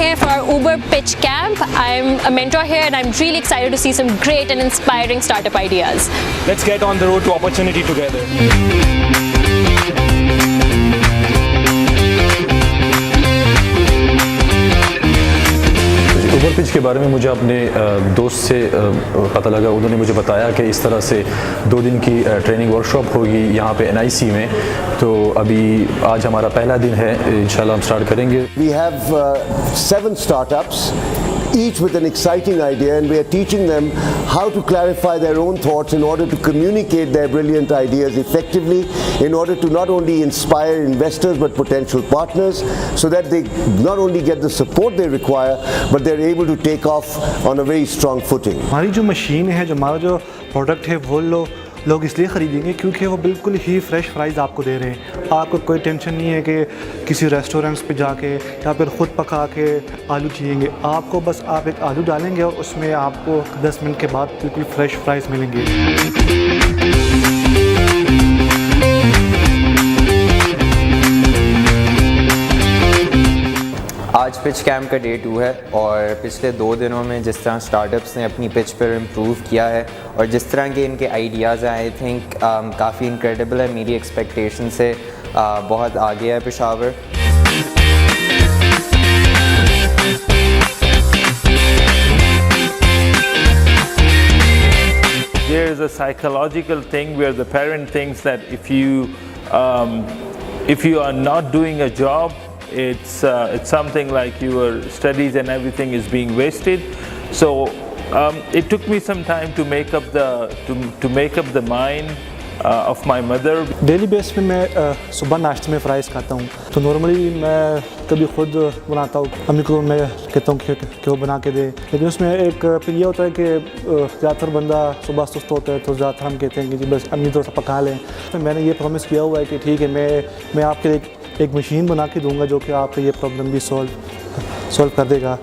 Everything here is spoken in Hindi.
here for our UberPITCH camp. I'm a mentor here and I'm really excited to see some great and inspiring startup ideas. Let's get on the road to opportunity together. UberPITCH के बारे में मुझे अपने दोस्त से पता लगा। उन्होंने मुझे बताया कि इस तरह से 2 दिन की ट्रेनिंग वर्कशॉप होगी यहाँ पे NIC में। तो अभी आज हमारा पहला दिन है, इंशाल्लाह हम स्टार्ट करेंगे। We have 7 startups, each with an exciting idea, and we are teaching them how to clarify their own thoughts in order to communicate their brilliant ideas effectively, in order to not only inspire investors but potential partners, so that they not only get the support they require but they're able to take off on a very strong footing. हमारी जो मशीन है, जो हमारा जो प्रोडक्ट है, वो लोग इसलिए ख़रीदेंगे क्योंकि वो बिल्कुल ही फ्रेश फ्राइज़ आपको दे रहे हैं। आपको कोई टेंशन नहीं है कि किसी रेस्टोरेंट्स पे जाके या फिर ख़ुद पका के आलू चाहिए। आपको बस आप एक आलू डालेंगे और उसमें आपको 10 मिनट के बाद बिल्कुल फ्रेश फ्राइज़ मिलेंगे। आज पिच कैम्प का डे 2 है और पिछले 2 दिनों में जिस तरह स्टार्टअप्स ने अपनी पिच पर इम्प्रूव किया है और जिस तरह के इनके आइडियाज़ हैं, आई थिंक काफ़ी इनक्रेडिबल है। मेरी एक्सपेक्टेशन से बहुत आगे है Peshawar. There is a psychological thing where the parent thinks that if you are not doing a job, it's something like your studies and everything is being wasted. So it took me some time to make up the mind of my mother. Daily base पे मैं सुबह नाश्ते में फ्राइज़ खाता हूँ। तो नॉर्मली मैं कभी खुद बनाता हूँ, अम्मी को मैं कहता हूँ कि वो बना के दे। लेकिन उसमें एक फिर ये होता है कि ज़्यादातर बंदा सुबह सुस्त होता है, तो ज़्यादातर हम कहते हैं कि जी बस अम्मी तो पका लें। तो मैंने ये प्रॉमिस किया हुआ है कि ठीक है, मैं आपके एक मशीन बना के दूंगा जो कि आपका ये प्रॉब्लम भी सॉल्व कर देगा।